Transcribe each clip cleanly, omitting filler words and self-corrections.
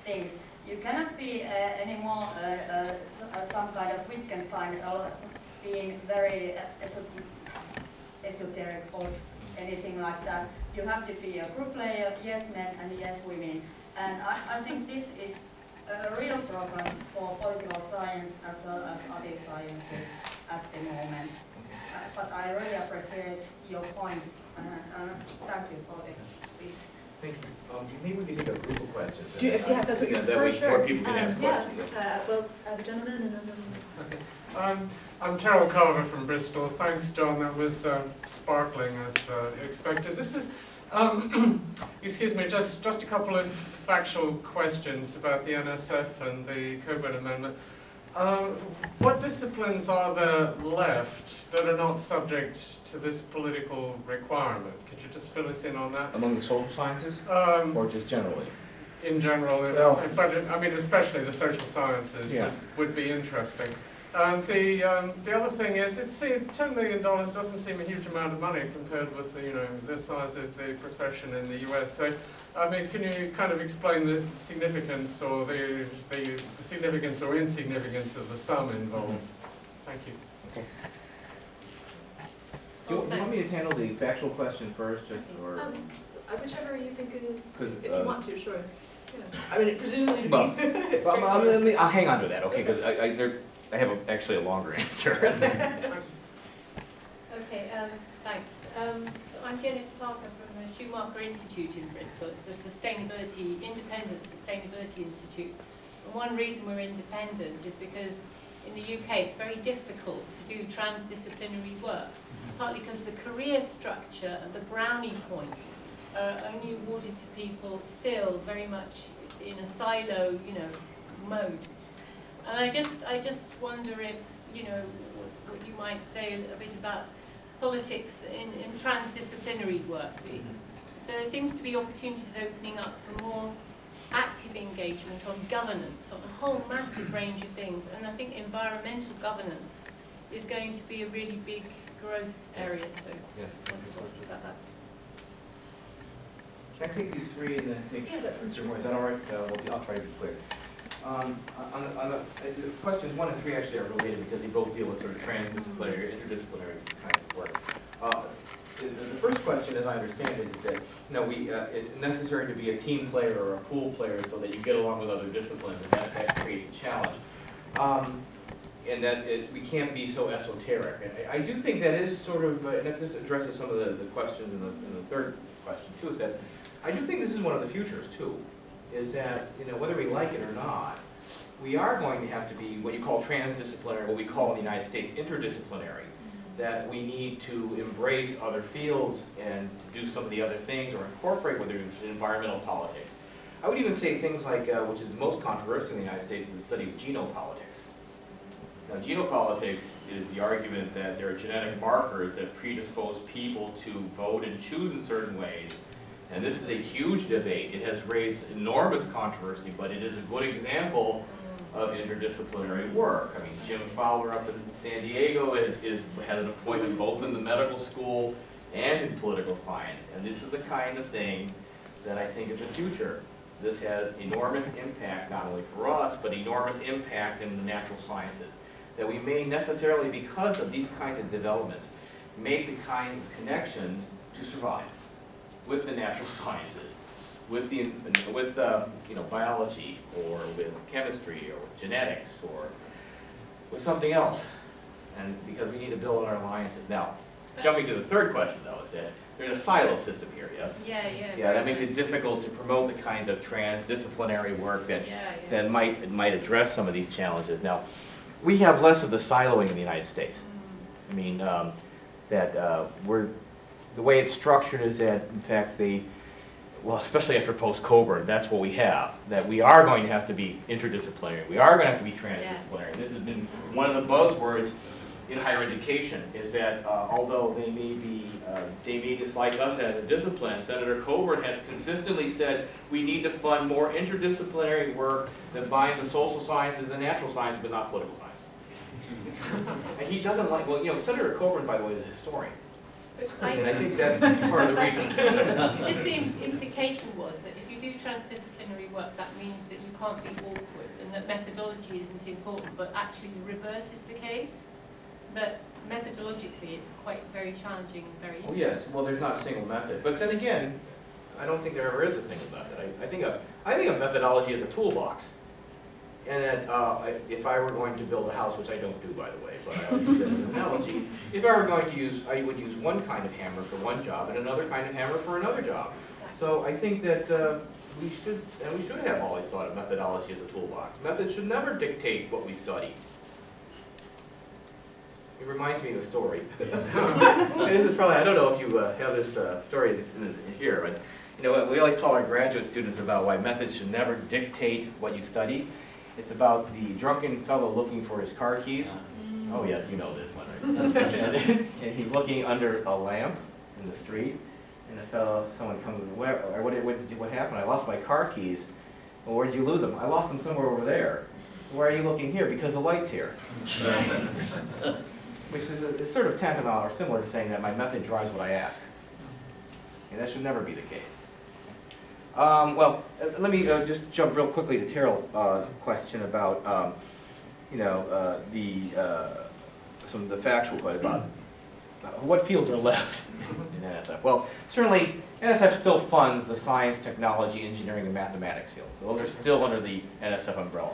things. You cannot be anymore some kind of Wittgenstein or being very esoteric or anything like that. You have to be a group player, yes men and yes women. And I think this is a real problem for political science as well as other sciences at the moment. But I really appreciate your points and thank you for the speech. Thank you. Maybe we can take a group of questions. Yeah, that's what you're for sure. More people can ask yeah, questions. well, the gentleman and then Okay. I'm Terrell Carver from Bristol. Thanks, John. That was sparkling as expected. This is, excuse me, just a couple of factual questions about the NSF and the Coburn Amendment. What disciplines are there left that are not subject to this political requirement? Could you just fill us in on that? Among the social sciences, or just generally? In general, Well, but I mean, especially the social sciences would be interesting. The other thing is, it's $10 million doesn't seem a huge amount of money compared with the size of the profession in the US. So, I mean, can you kind of explain the significance or the significance or insignificance of the sum involved? Thank you. Okay. Do you want me to handle the factual question first, or? Whichever you think is, Could, if you want to, sure. Yeah. I mean, presumably to Well, be. It's I'll hang on to that, okay? Because I have actually a longer answer. Okay, thanks. So I'm Jennifer Parker from the Schumacher Institute in Bristol. It's a independent sustainability institute. And one reason we're independent is because in the UK it's very difficult to do transdisciplinary work, partly because the career structure and the brownie points are only awarded to people still very much in a silo, mode. And I just wonder if, what you might say a little bit about politics in transdisciplinary work. So there seems to be opportunities opening up for more active engagement on governance, on a whole massive range of things. And I think environmental governance is going to be a really big growth area. So I just wanted to ask you about that. Can I take these three and then take? Yeah, that's Is that all right? I'll try to be quick. On the questions 1 and 3 actually are related because they both deal with sort of transdisciplinary, interdisciplinary kinds of work. The first question, as I understand it, is that it's necessary to be a team player or a pool player so that you get along with other disciplines, and that creates a challenge. And that we can't be so esoteric. And I do think that is sort of, and this addresses some of the questions in the third question too, is that I do think this is one of the futures too, is that whether we like it or not, we are going to have to be what you call transdisciplinary, what we call in the United States interdisciplinary, that we need to embrace other fields and do some of the other things or incorporate whether it's environmental politics. I would even say things like, which is the most controversial in the United States, is the study of genopolitics. Now, genopolitics is the argument that there are genetic markers that predispose people to vote and choose in certain ways. And this is a huge debate. It has raised enormous controversy, but it is a good example of interdisciplinary work. I mean, Jim Fowler up in San Diego has an appointment both in the medical school and in political science. And this is the kind of thing that I think is the future. This has enormous impact, not only for us, but enormous impact in the natural sciences. That we may necessarily, because of these kinds of developments, make the kinds of connections to survive with the natural sciences, with biology, or with chemistry, or with genetics, or with something else. And because we need to build on our alliances. Now, jumping to the third question, though, is that there's a silo system here, yes? Yeah, that makes it difficult to promote the kinds of transdisciplinary work that might address some of these challenges. Now, we have less of the siloing in the United States. I mean, the way it's structured is that, in fact, especially after post-Coburn, that's what we have. That we are going to have to be interdisciplinary. We are going to have to be transdisciplinary. This has been one of the buzzwords in higher education, is that although they may dislike us as a discipline, Senator Coburn has consistently said we need to fund more interdisciplinary work that binds the social sciences and the natural sciences, but not political science. And he doesn't like, Senator Coburn, by the way, is a historian. And I think that's part of the reason. Just the implication was that if you do transdisciplinary work, that means that you can't be awkward and that methodology isn't important, but actually the reverse is the case, that methodologically it's quite very challenging and very Oh, yes, well, there's not a single method, but then again, I don't think there ever is a single method. I think a methodology is a toolbox. And that if I were going to build a house, which I don't do, by the way, but I always use it as an analogy, if I were going to use, I would use one kind of hammer for one job and another kind of hammer for another job. Exactly. So I think that we should have always thought of methodology as a toolbox. Methods should never dictate what we study. It reminds me of a story. This is probably, I don't know if you have this story that's in here, but you know, we always tell our graduate students about why methods should never dictate what you study. It's about the drunken fellow looking for his car keys. Oh yes, you know this one, right? And he's looking under a lamp in the street, and someone comes, what happened? I lost my car keys. Well, where did you lose them? I lost them somewhere over there. Why are you looking here? Because the light's here. Which is it's sort of tantamount or similar to saying that my method drives what I ask. And that should never be the case. Well, let me just jump real quickly to Terrell's question about, some of the factual part about what fields are left in NSF. Well, certainly NSF still funds the science, technology, engineering, and mathematics fields. So those are still under the NSF umbrella.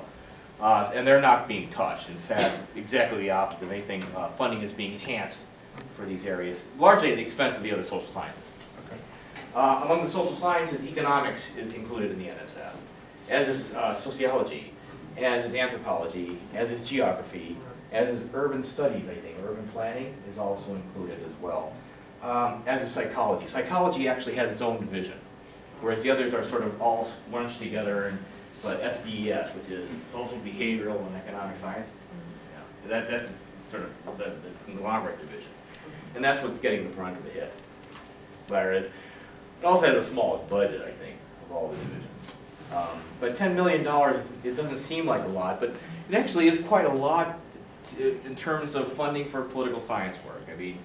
And they're not being touched. In fact, exactly the opposite. They think funding is being enhanced for these areas, largely at the expense of the other social sciences. Among the social sciences, economics is included in the NSF, as is sociology, as is anthropology, as is geography, as is urban studies, I think. Urban planning is also included as well, as is psychology. Psychology actually has its own division, whereas the others are sort of all bunched together, but SBES, which is social, behavioral, and economic science, that's sort of the conglomerate division. And that's what's getting the brunt of the hit. Whereas it also has the smallest budget, I think, of all the divisions. But $10 million, it doesn't seem like a lot, but it actually is quite a lot in terms of funding for political science work. I mean,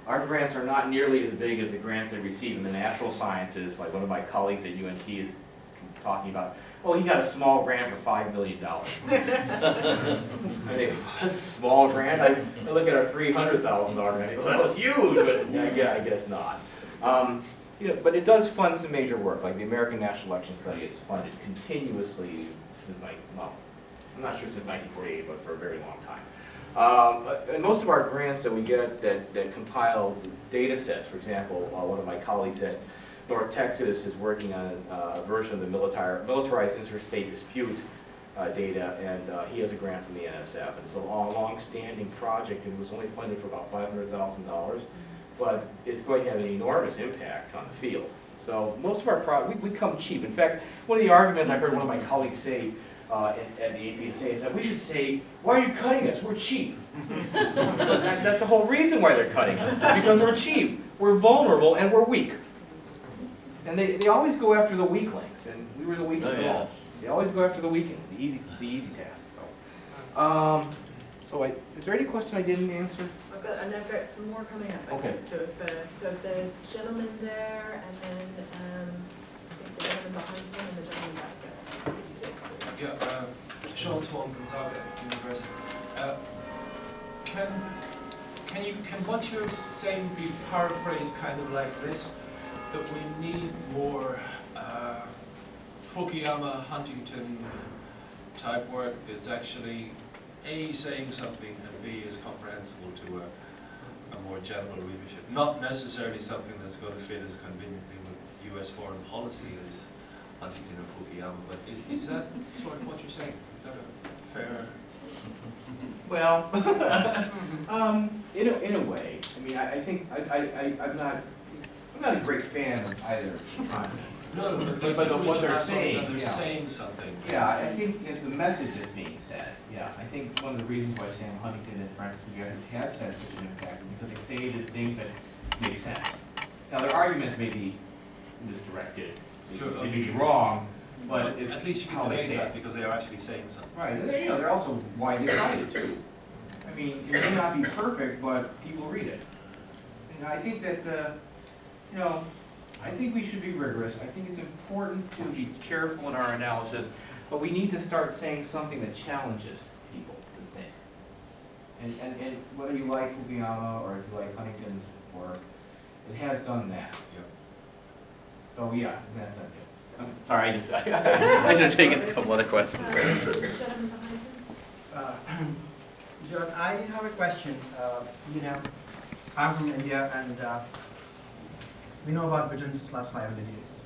our grants are not nearly as big as the grants they receive in the natural sciences, like one of my colleagues at UNT is talking about. Oh, he got a small grant for $5 million. I think, that's a small grant? I look at our $300,000 grant, well, that was huge, but I guess not. But it does fund some major work, like the American National Election Study is funded continuously since, I'm not sure since 1948, but for a very long time. And most of our grants that we get that compile data sets, for example, one of my colleagues at North Texas is working on a version of the militarized interstate dispute data, and he has a grant from the NSF. And so a long-standing project, it was only funded for about $500,000, but it's going to have an enormous impact on the field. So most of our we come cheap. In fact, one of the arguments I heard one of my colleagues say at the PSA is that we should say, why are you cutting us? We're cheap. That's the whole reason why they're cutting us, because we're cheap, we're vulnerable, and we're weak. And they always go after the weak links, and we were the weakest of all. They always go after the weak, the easy task. So is there any question I didn't answer? And I've got some more coming up. Okay. So if the gentleman there, and then I think the gentleman behind him, and the gentleman back there. Yeah, Sean Swan, Gonzaga University. Can what you're saying be paraphrased kind of like this? That we need more Fukuyama, Huntington type work that's actually A, saying something, and B, is comprehensible to a more general readership. Not necessarily something that's going to fit as conveniently with US foreign policy as Huntington or Fukuyama, but is that sort of what you're saying? Is that a fair... Well, in a way. I mean, I think I'm not a great fan of either content. No, but what they're saying, they're saying something. Yeah, I think the message is being said. Yeah, I think one of the reasons why Sam Huntington and Francis together have had such an impact is because they say the things that make sense. Now, their arguments may be misdirected, Sure, they may be wrong, but at least you how can they debate say that it. because they are actually saying something. Right, and they're also widely cited too. I mean, it may not be perfect, but people read it. And I think that, I think we should be rigorous. I think it's important to be careful in our analysis But we need to start saying something that challenges people to think. And whether you like Fukuyama or if you like Huntington's work, it has done that. Yep. So yeah, in that sense. Yeah. Sorry, I should have taken a couple other questions. Gentleman behind him. John, I have a question. You know, I'm from India, and we know about Britain since last 500 years,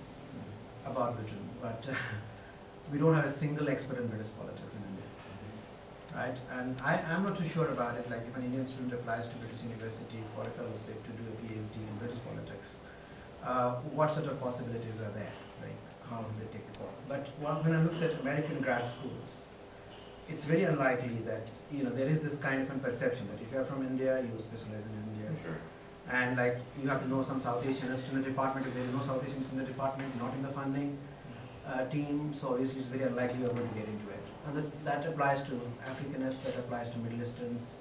about Britain, but we don't have a single expert in British politics in India, right? And I'm not too sure about it. Like, if an Indian student applies to British University for a fellowship to do a PhD in British politics, what sort of possibilities are there? Right? How do they take the call? But when I look at American grad schools, it's very unlikely that, you know, there is this kind of a perception that if you're from India, you specialize in India. Sure. And like, you have to know some South Asianists in the department. If there is no South Asians in the department, not in the funding team, so obviously it's very unlikely you're going to get into it. And that applies to Africanists, that applies to Middle Easterns,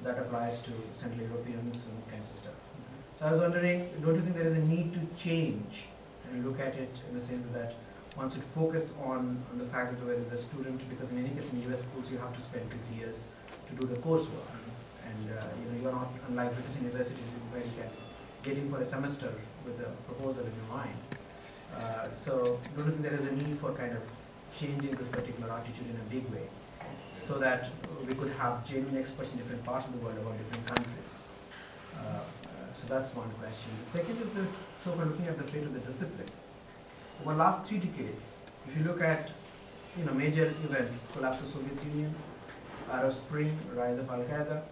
that applies to Central Europeans and kinds of stuff. So I was wondering, don't you think there is a need to change and look at it in the sense that one should focus on the fact that whether the student, because in any case in US schools you have to spend 2-3 years to do the coursework, and you know, you're not unlike British universities where you can get in for a semester with a proposal in your mind. So don't you think there is a need for kind of changing this particular attitude in a big way, so that we could have genuine experts in different parts of the world about different countries? So that's one question. The second is this: so we're looking at the fate of the discipline. Over the last 3 decades, if you look at, you know, major events, collapse of Soviet Union, Arab Spring, rise of Al-Qaeda,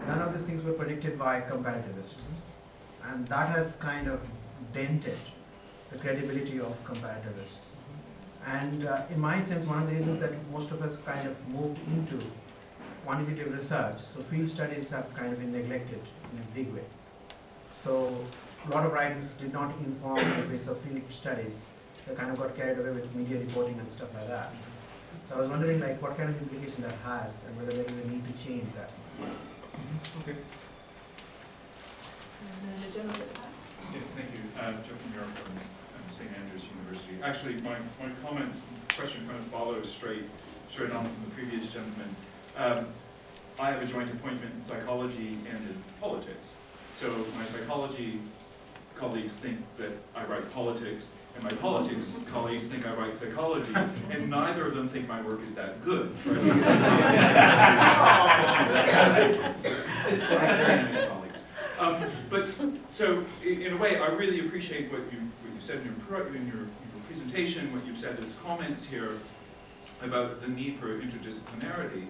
none of these things were predicted by comparativists. And that has kind of dented the credibility of comparativists. And in my sense, one of the reasons that most of us kind of moved into quantitative research, so field studies have kind of been neglected in a big way. So a lot of writings did not inform the basis of field studies. They kind of got carried away with media reporting and stuff like that. So I was wondering, like, what kind of implication that has, and whether there is a need to change that. Okay. And then the gentleman at the back. Yes, thank you. Jeff Muir from St. Andrews University. Actually, my question kind of follows straight on from the previous gentleman. I have a joint appointment in psychology and in politics. So my psychology colleagues think that I write politics, and my politics colleagues think I write psychology, and neither of them think my work is that good. Right? Very nice colleagues. But so, in a way, I really appreciate what you said in your presentation, what you've said as comments here about the need for interdisciplinarity.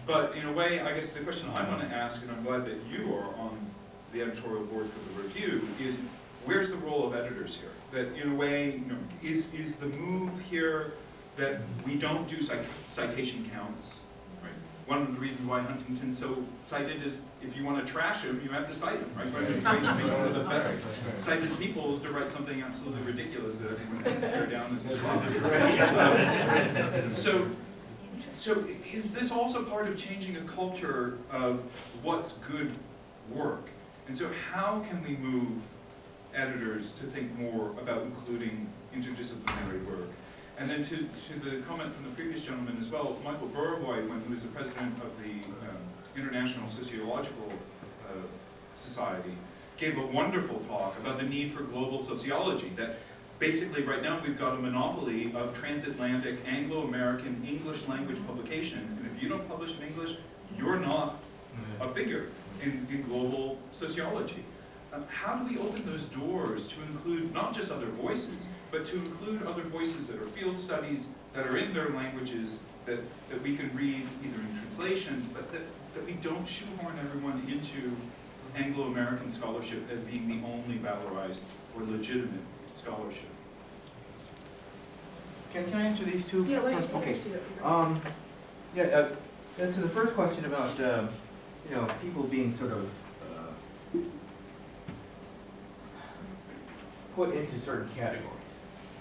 But in a way, I guess the question I want to ask, and I'm glad that you are on the editorial board for the review, is where's the role of editors here? That in a way, you know, is the move here that we don't do citation counts, right? One of the reasons why Huntington's so cited is if you want to trash him, you have to cite him, right? One of the best cited people is to write something absolutely ridiculous that everyone has to tear down as a So is this also part of changing a culture of what's good work? And so how can we move editors to think more about including interdisciplinary work? And then to the comment from the previous gentleman as well, Michael Buravoy, who was the president of the International Sociological Society, gave a wonderful talk about the need for global sociology, that basically right now we've got a monopoly of transatlantic Anglo-American English language publication, and if you don't publish in English, you're not a figure in global sociology. How do we open those doors to include not just other voices, but to include other voices that are field studies, that are in their languages, that we can read either in translation, but that we don't shoehorn everyone into Anglo-American scholarship as being the only valorized or legitimate scholarship? Can I answer these two? Yeah, why don't first? you Okay. just do it? So the first question about you know, people being sort of put into certain categories.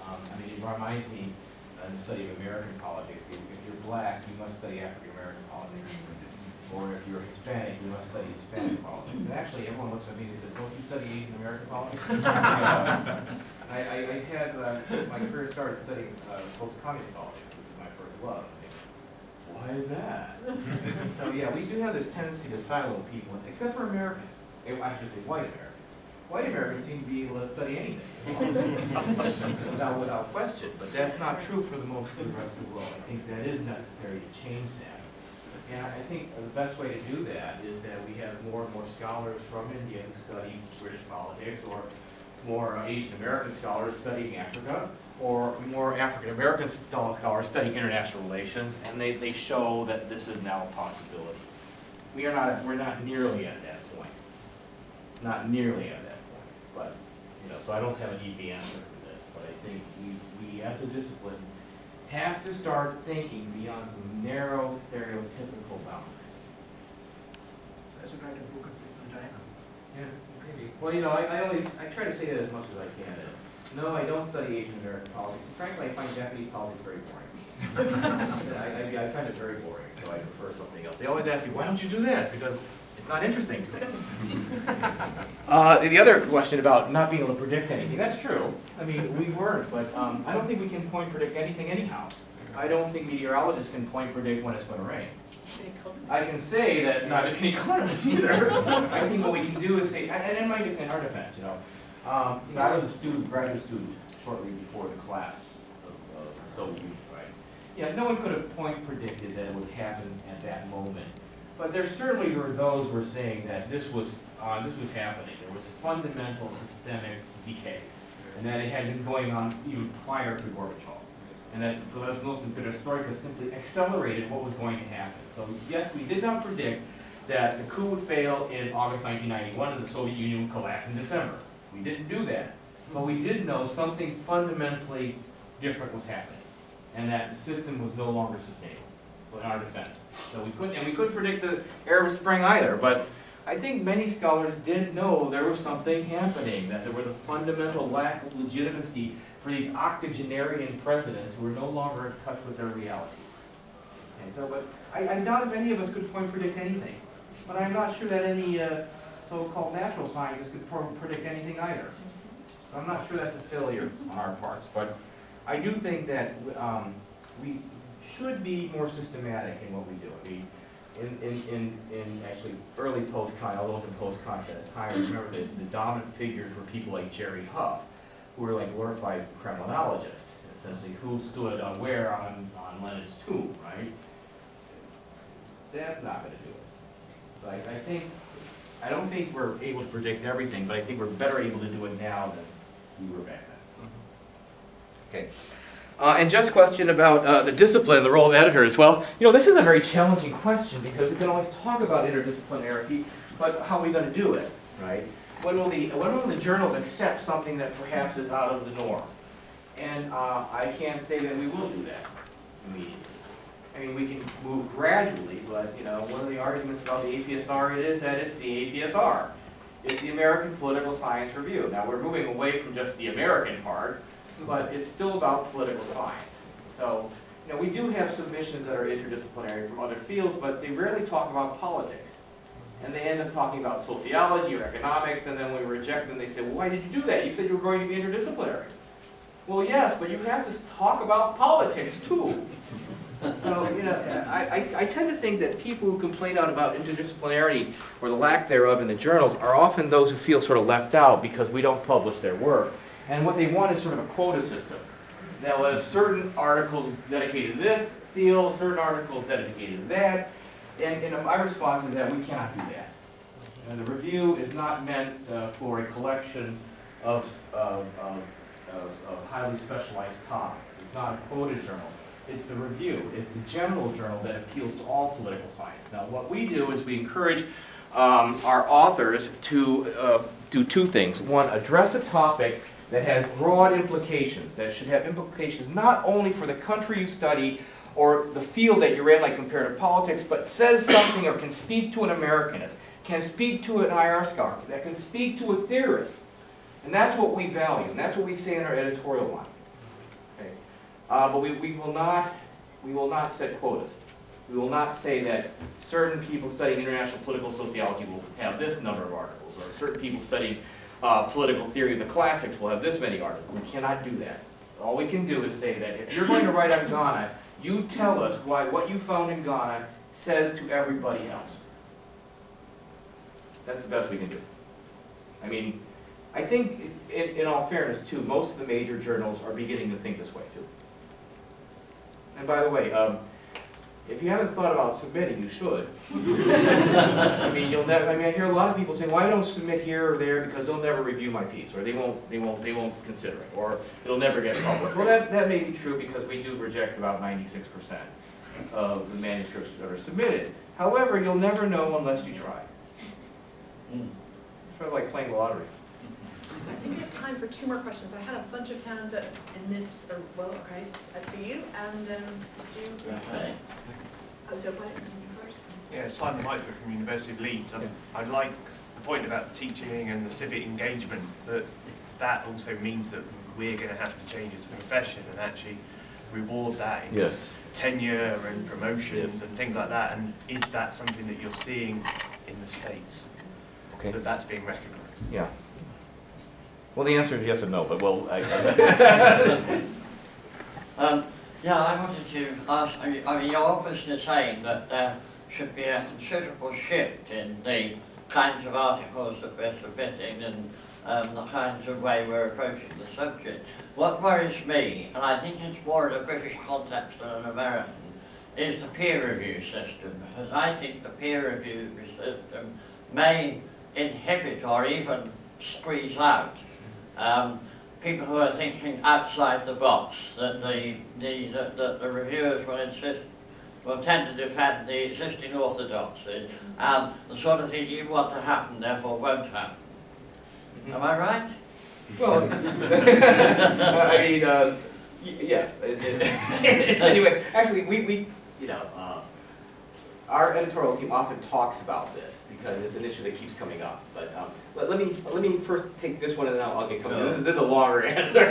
I mean, it reminds me of the study of American politics. If you're black, you must study African American politics. Or if you're Hispanic, you must study Hispanic politics. And actually, everyone looks at me and says, "Don't you study Asian American politics?" I had my career started studying post-communist politics, which was my love. Why is that? So yeah, we do have this tendency to silo people, except for Americans. I should say white Americans. White Americans seem to be able to study anything without question, but that's not true for the most of the rest of the world. I think that is necessary to change that. And I think the best way to do that is that we have more and more scholars from India who study British politics, or more Asian American scholars studying Africa, or more African American scholars studying international relations, and they show that this is now a possibility. We're not nearly at that point. Not nearly at that point. But so I don't have an easy answer for this. But I think we as a discipline have to start thinking beyond some narrow stereotypical boundaries. I should write a book and put some time. Yeah, maybe. Well, I try to say that as much as I can. No, I don't study Asian American politics. Frankly, I find Japanese politics very boring. I find it very boring, so I prefer something else. They always ask me, why don't you do that? Because it's not interesting to me. The other question about not being able to predict anything, that's true. I mean, we weren't, but I don't think we can point predict anything anyhow. I don't think meteorologists can point predict when it's going to rain. I can say that neither can economists either. I think what we can do is say, and in our defense, I was a graduate student shortly before the collapse of the Soviet Union, right? Yeah, no one could have point predicted that it would happen at that moment. But there certainly were those who were saying that this was happening. There was fundamental systemic decay, and that it had been going on even prior to Gorbachev. And that Glasnost and Perestroika simply accelerated what was going to happen. So yes, we did not predict that the coup would fail in August 1991 and the Soviet Union would collapse in December. We didn't do that. But we did know something fundamentally different was happening, and that the system was no longer sustainable in our defense. So we couldn't predict the Arab Spring either, but I think many scholars did know there was something happening, that there was a fundamental lack of legitimacy for these octogenarian presidents who were no longer in touch with their realities. Okay, so, but I doubt if any of us could point predict anything. But I'm not sure that any so-called natural scientists could predict anything either. I'm not sure that's a failure on our parts. But I do think that we should be more systematic in what we do. I mean, in actually early post-con, although it was in post-con at the time, I remember the dominant figures were people like Jerry Huff, who were like glorified criminologists, essentially, who stood on where on Lenin's tomb, right? That's not going to do it. So I don't think we're able to predict everything, but I think we're better able to do it now than we were back then. Okay. And just question about the discipline and the role of editors. Well, this is a very challenging question because we can always talk about interdisciplinarity, but how are we going to do it, right? When will the journals accept something that perhaps is out of the norm? And I can't say that we will do that immediately. I mean, we can move gradually, but one of the arguments about the APSR is that it's the APSR. It's the American Political Science Review. Now, we're moving away from just the American part, but it's still about political science. So, we do have submissions that are interdisciplinary from other fields, but they rarely talk about politics. And they end up talking about sociology or economics, and then when we reject them, they say, well, why did you do that? You said you were going to be interdisciplinary. Well, yes, but you have to talk about politics, too. So, I tend to think that people who complain out about interdisciplinarity or the lack thereof in the journals are often those who feel sort of left out because we don't publish their work. And what they want is sort of a quota system. They'll have certain articles dedicated to this field, certain articles dedicated to that. And my response is that we cannot do that. And the review is not meant for a collection of highly specialized topics. It's not a quoted journal. It's the review. It's a general journal that appeals to all political science. Now, what we do is we encourage our authors to do two things. One, address a topic that has broad implications, that should have implications not only for the country you study or the field that you're in, like comparative politics, but says something or can speak to an Americanist, can speak to an IR scholar, that can speak to a theorist. And that's what we value, and that's what we say in our editorial line. Okay. But we will not set quotas. We will not say that certain people studying international political sociology will have this number of articles, or certain people studying political theory of the classics will have this many articles. We cannot do that. All we can do is say that if you're going to write on Ghana, You tell us why what you found in Ghana says to everybody else. That's the best we can do. I mean, I think, in all fairness, too, most of the major journals are beginning to think this way, too. And by the way, if you haven't thought about submitting, you should. I mean, you'll never. I mean, I hear a lot of people saying, "Well, I don't submit here or there because they'll never review my piece, or they won't consider it, or it'll never get published." Well, that may be true because we do reject about 96% of the manuscripts that are submitted. However, you'll never know unless you try. It's sort of like playing the lottery. I think we have time for 2 more questions. I had a bunch of hands up in this, well, okay, I see you, and did you? Oh, so why don't you first? Yeah, Simon Lightfoot from University of Leeds. I like the point about the teaching and the civic engagement, but that also means that we're going to have to change as a profession and actually reward that in tenure and promotions and things like that. And is that something that you're seeing in the States? Okay. That's being recognised? Yeah. Well, the answer is yes and no, but we'll... Yeah, I wanted to ask, I mean, you're obviously saying that there should be a considerable shift in the kinds of articles that we're submitting and the kinds of way we're approaching the subject. What worries me, and I think it's more in a British context than an American, is the peer review system, because I think the peer review system may inhibit or even squeeze out people who are thinking outside the box, that the reviewers will tend to defend the existing orthodoxy, and the sort of thing you want to happen therefore won't happen. Am I right? Well, I mean, yes. Anyway, actually, we our editorial team often talks about this because it's an issue that keeps coming up. But let me first take this one and then I'll get coming. This is a longer answer.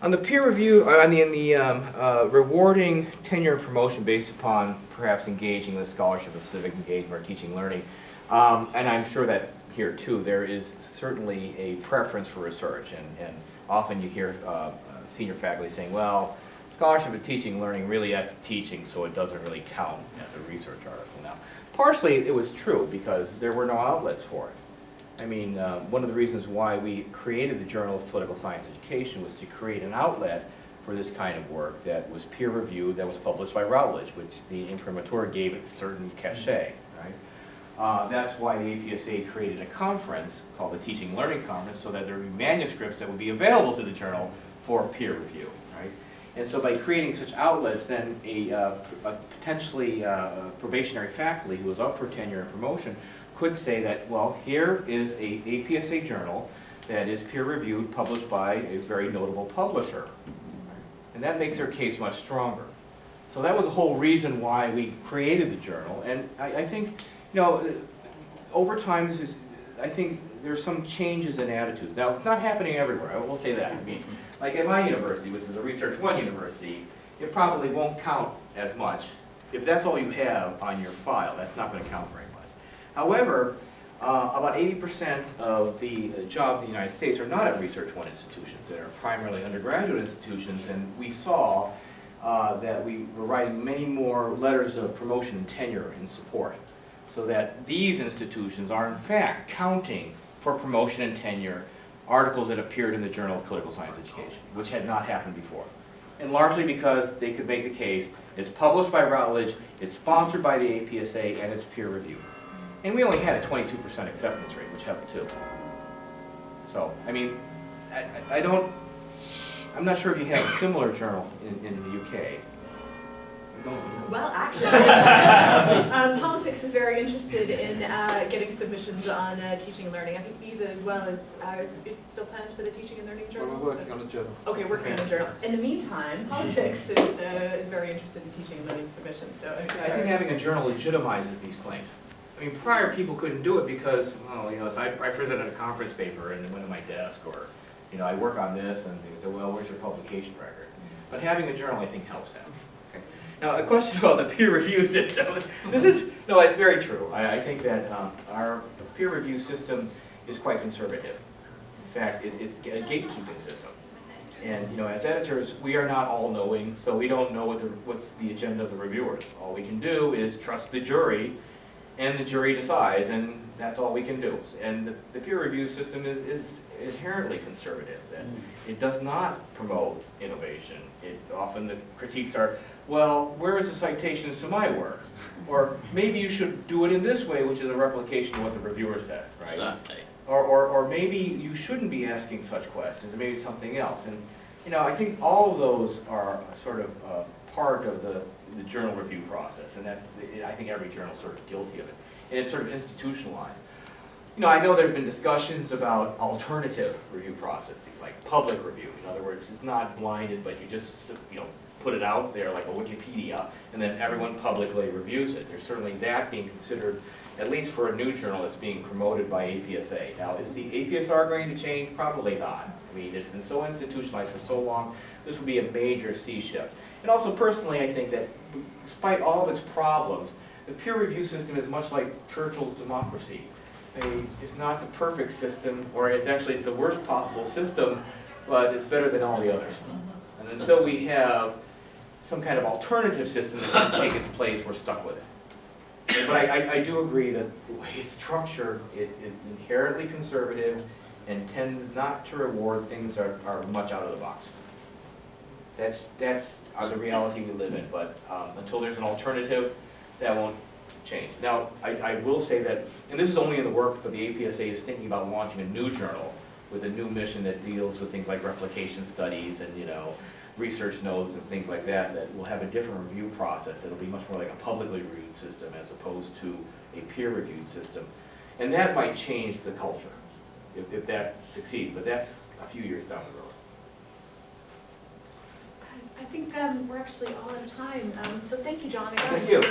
On the peer review, on the rewarding tenure and promotion based upon perhaps engaging the scholarship of civic engagement or teaching learning, and I'm sure that's here too, there is certainly a preference for research, and often you hear senior faculty saying, well, scholarship of teaching learning, really that's teaching, so it doesn't really count as a research article now. Partially it was true because there were no outlets for it. I mean, one of the reasons why we created the Journal of Political Science Education was to create an outlet for this kind of work that was peer-reviewed, that was published by Routledge, which the imprimatur gave it certain cachet, right? That's why the APSA created a conference called the Teaching Learning Conference so that there would be manuscripts that would be available to the journal for peer review, right? And so by creating such outlets, then a potentially probationary faculty who was up for tenure and promotion could say that, well, here is a APSA journal that is peer-reviewed, published by a very notable publisher. And that makes their case much stronger. So that was the whole reason why we created the journal. And I think, over time, I think there's some changes in attitudes. Now, it's not happening everywhere, I will say that. I mean, like at my university, which is a Research 1 university, it probably won't count as much. If that's all you have on your file, that's not going to count very much. However, about 80% of the jobs in the United States are not at Research 1 institutions. They are primarily undergraduate institutions, and we saw that we were writing many more letters of promotion and tenure and support, so that these institutions are in fact counting for promotion and tenure articles that appeared in the Journal of Political Science Education, which had not happened before. And largely because they could make the case, it's published by Routledge, it's sponsored by the APSA, and it's peer-reviewed. And we only had a 22% acceptance rate, which helped too. So, I mean, I'm not sure if you have a similar journal in the UK. Well, actually, Politics is very interested in getting submissions on teaching and learning. I think Visa as well is still plans for the teaching and learning journal. We're working on a journal. Okay, working on a journal. In the meantime, Politics is very interested in teaching and learning submissions. So I think having a journal legitimizes these claims. I mean, prior people couldn't do it because, well, so I presented a conference paper and it went to my desk, or, I work on this, and they said, well, where's your publication record? But having a journal, I think, helps that. Okay. Now, a question about the peer review system. It's very true. I think that our peer review system is quite conservative. In fact, it's a gatekeeping system. And, you know, as editors, we are not all-knowing, so we don't know what's the agenda of the reviewers. All we can do is trust the jury, and the jury decides, and that's all we can do. And the peer review system is inherently conservative. And it does not promote innovation. Often the critiques are, well, where is the citations to my work? Or maybe you should do it in this way, which is a replication of what the reviewer says, right? Exactly. Or maybe you shouldn't be asking such questions, or maybe something else. And, you know, I think all of those are sort of part of the journal review process, and I think every journal is sort of guilty of it. And it's sort of institutionalized. You know, I know there's been discussions about alternative review processes, like public review. In other words, it's not blinded, but you just, you know, put it out there like a Wikipedia, and then everyone publicly reviews it. There's certainly that being considered, at least for a new journal that's being promoted by APSA. Now, is the APSR going to change? Probably not. I mean, it's been so institutionalized for so long, this would be a major sea shift. And also, personally, I think that despite all of its problems, the peer review system is much like Churchill's democracy. It's not the perfect system, or it's the worst possible system, but it's better than all the others. And until we have some kind of alternative system that can take its place, we're stuck with it. But I do agree that the way it's structured, it's inherently conservative and tends not to reward things that are much out of the box. That's the reality we live in, but until there's an alternative, that won't change. Now, I will say that, and this is only in the work, but the APSA is thinking about launching a new journal with a new mission that deals with things like replication studies and, you know, research notes and things like that, that will have a different review process. It'll be much more like a publicly reviewed system as opposed to a peer-reviewed system. And that might change the culture if that succeeds, but that's a few years down the road. I think we're actually all out of time. So thank you, John. Thank you. For,